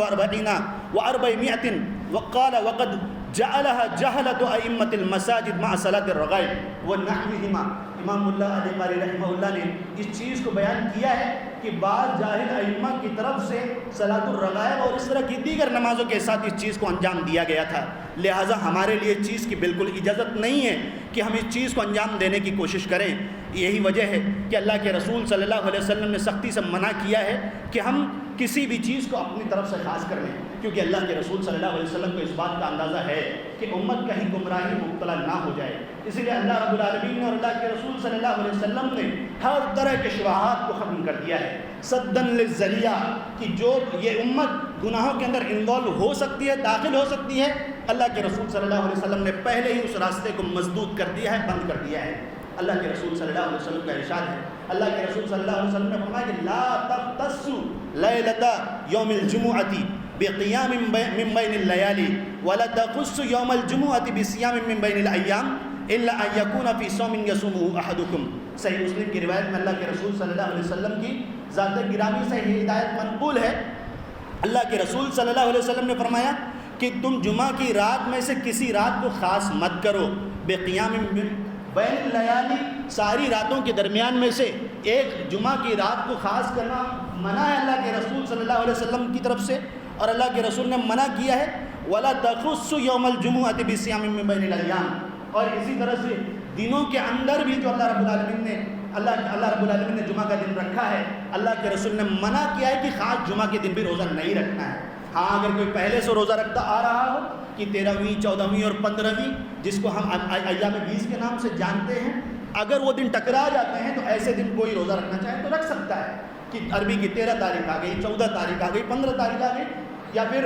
و400 وقال وقد جعلها جهلة أئمة المساجد مع صلاة الرغائب ونحوهما۔ امام اللہ علی قاری رحمہ اللہ نے اس چیز کو بیان کیا ہے کہ بعض جاہل ائمہ کی طرف سے صلاۃ الرغائب اور اس طرح کی دیگر نمازوں کے ساتھ اس چیز کو انجام دیا گیا تھا، لہٰذا ہمارے لیے اس چیز کی بالکل اجازت نہیں ہے کہ ہم اس چیز کو انجام دینے کی کوشش کریں۔ یہی وجہ ہے کہ اللہ کے رسول صلی اللہ علیہ وسلم نے سختی سے منع کیا ہے کہ ہم کسی بھی چیز کو اپنی طرف سے خاص کر لیں، کیونکہ اللہ کے رسول صلی اللہ علیہ وسلم کو اس بات کا اندازہ ہے کہ امت کہیں گمراہی مبتلا نہ ہو جائے، اس لیے اللہ رب العالمین نے اور اللہ کے رسول صلی اللہ علیہ وسلم نے ہر طرح کے شبہات کو ختم کر دیا ہے، صدًا للذریعہ، کہ جو یہ امت گناہوں کے اندر انوالو ہو سکتی ہے، داخل ہو سکتی ہے، اللہ کے رسول صلی اللہ علیہ وسلم نے پہلے ہی اس راستے کو مسدود کر دیا ہے، بند کر دیا ہے۔ اللہ کے رسول صلی اللہ علیہ وسلم کا ارشاد ہے، اللہ کے رسول صلی اللہ علیہ وسلم نے فرمایا کہ لا تختصوا لیلۃ یوم الجمعۃ بقیام من بین اللیالی ولا تخصوا یوم الجمعۃ بصیام من بین الایام الا ان یکون فی صوم یصومہ احدکم۔ صحیح مسلم کی روایت میں اللہ کے رسول صلی اللہ علیہ وسلم کی ذات گرامی سے یہ ہدایت منقول ہے۔ اللہ کے رسول صلی اللہ علیہ وسلم نے فرمایا کہ تم جمعہ کی رات میں سے کسی رات کو خاص مت کرو، بقیام بین اللیالی، ساری راتوں کے درمیان میں سے ایک جمعہ کی رات کو خاص کرنا منع ہے اللہ کے رسول صلی اللہ علیہ وسلم کی طرف سے، اور اللہ کے رسول نے منع کیا ہے وَلَا تَخُصُّ يَوْمَ الْجُمُعَةِ بِصِيَامٍ مِّن بَيْنِ الْأَيَّامِ، اور اسی طرح سے دنوں کے اندر بھی جو اللہ رب العالمین نے جمعہ کا دن رکھا ہے، اللہ کے رسول نے منع کیا ہے کہ خاص جمعہ کے دن بھی روزہ نہیں رکھنا ہے۔ ہاں اگر کوئی پہلے سے روزہ رکھتا آ رہا ہو کہ 13ویں 14ویں اور 15ویں جس کو ہم ایام 20 کے نام سے جانتے ہیں، اگر وہ دن ٹکرا جاتے ہیں تو ایسے دن کوئی روزہ رکھنا چاہے تو رکھ سکتا ہے، کہ عربی کی 13 تاریخ آ گئی، 14 تاریخ آ گئی، 15 تاریخ آ گئی، یا پھر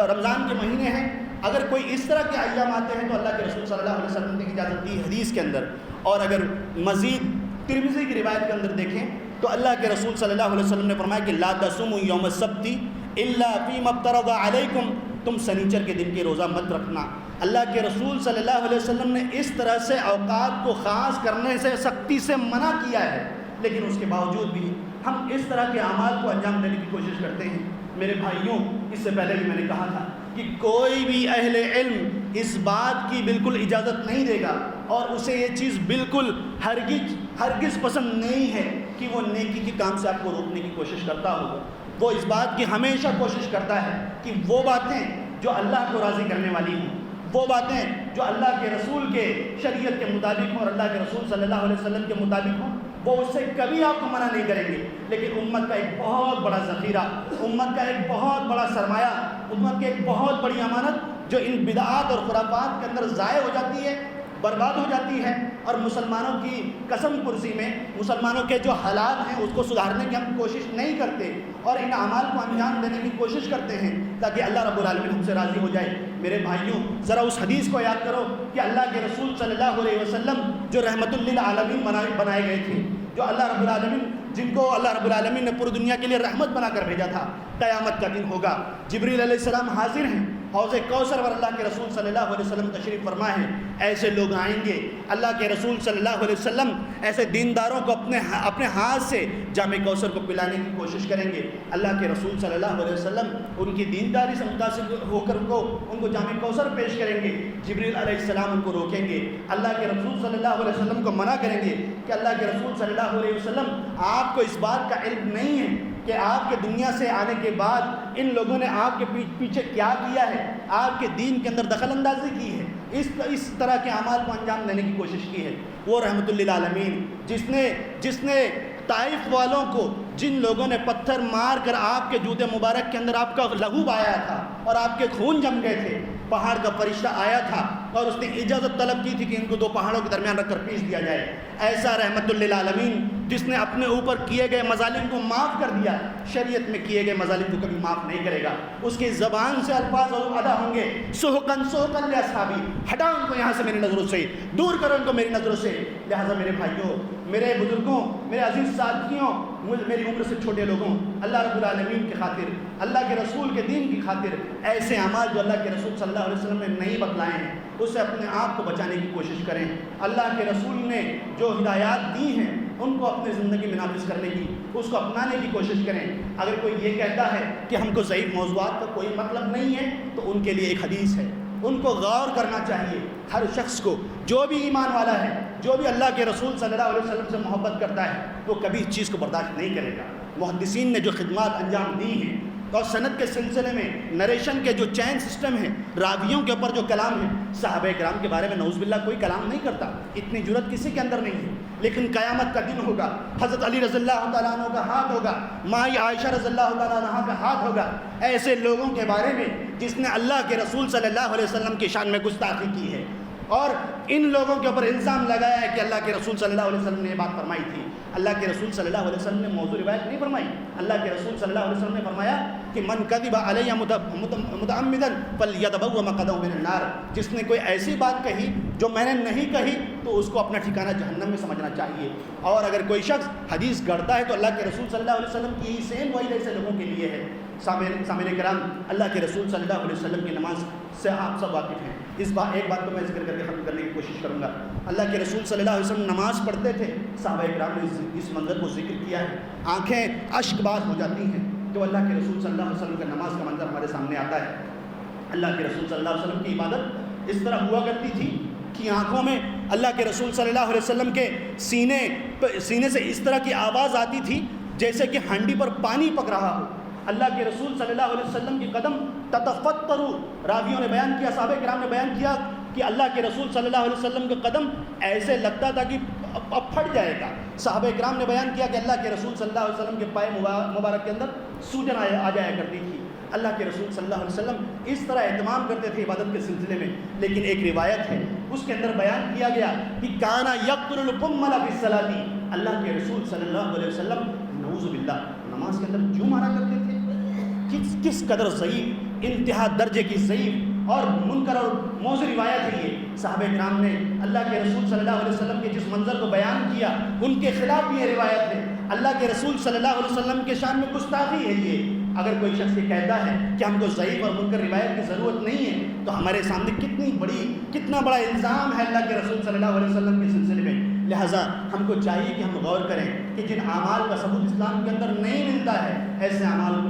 رمضان کے مہینے ہیں، اگر کوئی اس طرح کے ایام آتے ہیں تو اللہ کے رسول صلی اللہ علیہ وسلم نے اجازت دی حدیث کے اندر۔ اور اگر مزید ترمذی کی روایت کے اندر دیکھیں تو اللہ کے رسول صلی اللہ علیہ وسلم نے فرمایا کہ لا تصوموا یوم السبت الا فیما افترض علیکم، تم سنیچر کے دن کے روزہ مت رکھنا۔ اللہ کے رسول صلی اللہ علیہ وسلم نے اس طرح سے اوقات کو خاص کرنے سے سختی سے منع کیا ہے، لیکن اس کے باوجود بھی ہم اس طرح کے اعمال کو انجام دینے کی کوشش کرتے ہیں۔ میرے بھائیوں، اس سے پہلے بھی میں نے کہا تھا کہ کوئی بھی اہل علم اس بات کی بالکل اجازت نہیں دے گا، اور اسے یہ چیز بالکل ہرگز پسند نہیں ہے کہ وہ نیکی کے کام سے آپ کو روکنے کی کوشش کرتا ہوگا۔ وہ اس بات کی ہمیشہ کوشش کرتا ہے کہ وہ باتیں جو اللہ کو راضی کرنے والی ہوں، وہ باتیں جو اللہ کے رسول کے شریعت کے مطابق ہوں اور اللہ کے رسول صلی اللہ علیہ وسلم کے مطابق ہوں، وہ اس سے کبھی آپ کو منع نہیں کریں گے۔ لیکن امت کا ایک بہت بڑا ذخیرہ، امت کا ایک بہت بڑا سرمایہ، امت کی ایک بہت بڑی امانت جو ان بدعات اور خرافات کے اندر ضائع ہو جاتی ہے، برباد ہو جاتی ہے، اور مسلمانوں کی قسم پرسی میں مسلمانوں کے جو حالات ہیں اس کو سدھارنے کی ہم کوشش نہیں کرتے اور ان اعمال کو انجام دینے کی کوشش کرتے ہیں تاکہ اللہ رب العالمین ہم سے راضی ہو جائے۔ میرے بھائیوں، ذرا اس حدیث کو یاد کرو کہ اللہ کے رسول صلی اللہ علیہ وسلم جو رحمت للعالمین بنائے گئے تھے، جو اللہ رب العالمین، جن کو اللہ رب العالمین نے پوری دنیا کے لیے رحمت بنا کر بھیجا تھا، قیامت کا دن ہوگا، جبریل علیہ السلام حاضر ہیں، حوض کوثر پر اللہ کے رسول صلی اللہ علیہ وسلم تشریف فرما ہے، ایسے لوگ آئیں گے، اللہ کے رسول صلی اللہ علیہ وسلم ایسے دینداروں کو اپنے ہاتھ سے جام کوثر کو پلانے کی کوشش کریں گے۔ اللہ کے رسول صلی اللہ علیہ وسلم ان کی دینداری سے متاثر ہو کر ان کو جام کوثر پیش کریں گے، جبریل علیہ السلام ان کو روکیں گے، اللہ کے رسول صلی اللہ علیہ وسلم کو منع کریں گے کہ اللہ کے رسول صلی اللہ علیہ وسلم آپ کو اس بات کا علم نہیں ہے کہ آپ کے دنیا سے آنے کے بعد ان لوگوں نے آپ کے پیچھے کیا کیا ہے، آپ کے دین کے اندر دخل اندازی کی ہے، اس طرح کے اعمال کو انجام دینے کی کوشش کی ہے۔ وہ رحمت للعالمین جس نے طائف والوں کو، جن لوگوں نے پتھر مار کر آپ کے جوتے مبارک کے اندر آپ کا لہو بہایا تھا اور آپ کے خون جم گئے تھے، پہاڑ کا فرشتہ آیا تھا اور اس نے اجازت طلب کی تھی کہ ان کو دو پہاڑوں کے درمیان رکھ کر پیس دیا جائے۔ ایسا رحمت للعالمین جس نے اپنے اوپر کیے گئے مظالم کو معاف کر دیا، شریعت میں کیے گئے مظالم کو کبھی معاف نہیں کرے گا۔ اس کی زبان سے الفاظ ادا ہوں گے، سحقن سحقن لاصحابی، ہٹاؤ ان کو یہاں سے میری نظروں سے، دور کرو ان کو میری نظروں سے۔ لہٰذا میرے بھائیوں، میرے بزرگوں، میرے عزیز ساتھیوں، میری عمر سے چھوٹے لوگوں، اللہ رب العالمین کی خاطر، اللہ کے رسول کے دین کی خاطر ایسے اعمال جو اللہ کے رسول صلی اللہ علیہ وسلم نے نہیں بتلائے ہیں اس سے اپنے آپ کو بچانے کی کوشش کریں۔ اللہ کے رسول نے جو ہدایات دی ہیں ان کو اپنی زندگی میں نافذ کرنے کی، اس کو اپنانے کی کوشش کریں۔ اگر کوئی یہ کہتا ہے کہ ہم کو ضعیف موضوعات کا کوئی مطلب نہیں ہے تو ان کے لیے ایک حدیث ہے، ان کو غور کرنا چاہیے۔ ہر شخص کو، جو بھی ایمان والا ہے، جو بھی اللہ کے رسول صلی اللہ علیہ وسلم سے محبت کرتا ہے، وہ کبھی اس چیز کو برداشت نہیں کرے گا۔ محدثین نے جو خدمات انجام دی ہیں اور سند کے سلسلے میں نریشن کے جو چین سسٹم ہے، راویوں کے اوپر جو کلام ہے، صحابہ کرام کے بارے میں نعوذ باللہ کوئی کلام نہیں کرتا، اتنی جرت کسی کے اندر نہیں ہے۔ لیکن قیامت کا دن ہوگا، حضرت علی رضی اللہ تعالیٰ عنہ کا ہاتھ ہوگا، مائی عائشہ رضی اللہ تعالیٰ عنہ کا ہاتھ ہوگا، ایسے لوگوں کے بارے میں جس نے اللہ کے رسول صلی اللہ علیہ وسلم کی شان میں گستاخی کی ہے اور ان لوگوں کے اوپر الزام لگایا ہے کہ اللہ کے رسول صلی اللہ علیہ وسلم نے یہ بات فرمائی تھی۔ اللہ کے رسول صلی اللہ علیہ وسلم نے موضوع روایت نہیں فرمائی، اللہ کے رسول صلی اللہ علیہ وسلم نے فرمایا کہ من کذب علی متعمدا فلیتبوأ مقعدہ من النار، جس نے کوئی ایسی بات کہی جو میں نے نہیں کہی تو اس کو اپنا ٹھکانہ جہنم میں سمجھنا چاہیے۔ اور اگر کوئی شخص حدیث گڑھتا ہے تو اللہ کے رسول صلی اللہ علیہ وسلم کی سیم وہی ایسے لوگوں کے لیے ہے۔ سامعین کرام، اللہ کے رسول صلی اللہ علیہ وسلم کی نماز سے آپ سب واقف ہیں۔ ایک بات کو میں ذکر کر کے ختم کرنے کی کوشش کروں گا۔ اللہ کے رسول صلی اللہ علیہ وسلم نماز پڑھتے تھے، صحابہ کرام نے اس منظر کو ذکر کیا ہے، آنکھیں اشک باز ہو جاتی ہیں تو اللہ کے رسول صلی اللہ علیہ وسلم کا نماز کا منظر ہمارے سامنے آتا ہے۔ اللہ کے رسول صلی اللہ علیہ وسلم کی عبادت اس طرح ہوا کرتی تھی کہ آنکھوں میں اللہ کے رسول صلی اللہ علیہ وسلم کے سینے سے اس طرح کی آواز آتی تھی جیسے کہ ہانڈی پر پانی پک رہا ہو۔ اللہ کے رسول صلی اللہ علیہ وسلم کی قدم تتفطر، راویوں نے بیان کیا، صحابہ کرام نے بیان کیا کہ اللہ کے رسول صلی اللہ علیہ وسلم کا قدم ایسے لگتا تھا کہ اب پھٹ جائے گا۔ صحابہ کرام نے بیان کیا کہ اللہ کے رسول صلی اللہ علیہ وسلم کے پائے مبارک کے اندر سوجن آ جایا کرتی تھی۔ اللہ کے رسول صلی اللہ علیہ وسلم اس طرح اہتمام کرتے تھے عبادت کے سلسلے میں۔ لیکن ایک روایت ہے، اس کے اندر بیان کیا گیا کہ کانا یقتل القمل فی الصلاۃ، اللہ کے رسول صلی اللہ علیہ وسلم نعوذ باللہ نماز کے اندر جو مارا کرتے تھے، کس قدر ضعیف، انتہا درجے کی ضعیف اور منکر اور موضوع روایت ہے یہ۔ صحابہ کرام نے اللہ کے رسول صلی اللہ علیہ وسلم کے جس منظر کو بیان کیا ان کے خلاف یہ روایت ہے۔ اللہ کے رسول صلی اللہ علیہ وسلم کے شان میں گستاخی ہے یہ۔ اگر کوئی شخص یہ کہتا ہے کہ ہم کو ضعیف اور منکر روایت کی ضرورت نہیں ہے تو ہمارے سامنے کتنا بڑا الزام ہے اللہ کے رسول صلی اللہ علیہ وسلم کے سلسلے میں۔ لہٰذا ہم کو چاہیے کہ ہم غور کریں کہ جن اعمال کا ثبوت اسلام کے اندر نہیں ملتا ہے، ایسے اعمال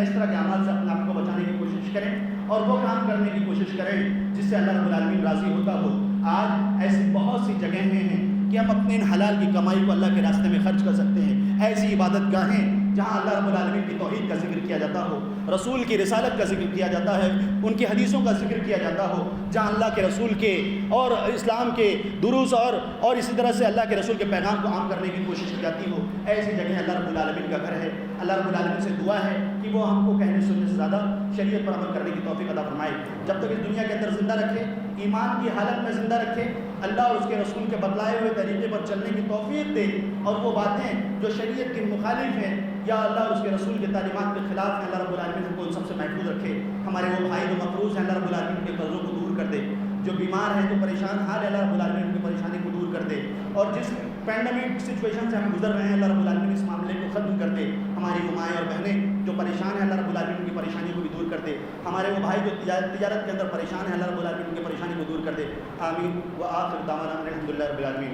اس طرح کے اعمال سے اپنے آپ کو بچانے کی کوشش کریں اور وہ کام کرنے کی کوشش کریں جس سے اللہ رب العالمین راضی ہوتا ہو۔ آج ایسی بہت سی جگہیں ہیں کہ ہم اپنے ان حلال کی کمائی کو اللہ کے راستے میں خرچ کر سکتے ہیں، ایسی عبادت گاہیں جہاں اللہ رب العالمین کی توحید کا ذکر کیا جاتا ہو، رسول کی رسالت کا ذکر کیا جاتا ہے، ان کی حدیثوں کا ذکر کیا جاتا ہو، جہاں اللہ کے رسول کے اور اسلام کے دروس اور اسی طرح سے اللہ کے رسول کے پیغام کو عام کرنے کی کوشش کی جاتی ہو، ایسی جگہ اللہ رب العالمین کا گھر ہے۔ اللہ رب العالمین سے دعا ہے کہ وہ ہم کو کہنے سننے سے زیادہ شریعت پر عمل کرنے کی توفیق عطا فرمائے، جب تک اس دنیا کے اندر زندہ رکھے، ایمان کی حالت میں زندہ رکھے، اللہ اور اس کے رسول کے بتلائے ہوئے طریقے پر چلنے کی توفیق دے، اور وہ باتیں جو شریعت کی مخالف ہیں یا اللہ اور اس کے رسول کے تعلیمات کے خلاف ہیں، اللہ رب العالمین ہم کو ان سب سے محفوظ رکھے۔ ہمارے وہ بھائی جو مقروض ہیں، اللہ رب العالمین کے قرضوں کو دور کر دے، جو بیمار ہیں، جو پریشان حال ہے، اللہ رب العالمین ان کی پریشانی کو دور کر دے، اور جس پینڈیمک سچویشن سے ہم گزر رہے ہیں، اللہ رب العالمین اس معاملے کو ختم کر دے۔ ہماری وہ مائیں اور بہنیں جو پریشان ہیں، اللہ رب العالمین ان کی پریشانی کو بھی دور کر دے۔ ہمارے وہ بھائی جو تجارت کے اندر پریشان ہیں، اللہ رب العالمین ان کی پریشانی کو دور کر دے۔ آمین۔ وآخر دعوانا الحمد للہ رب العالمین۔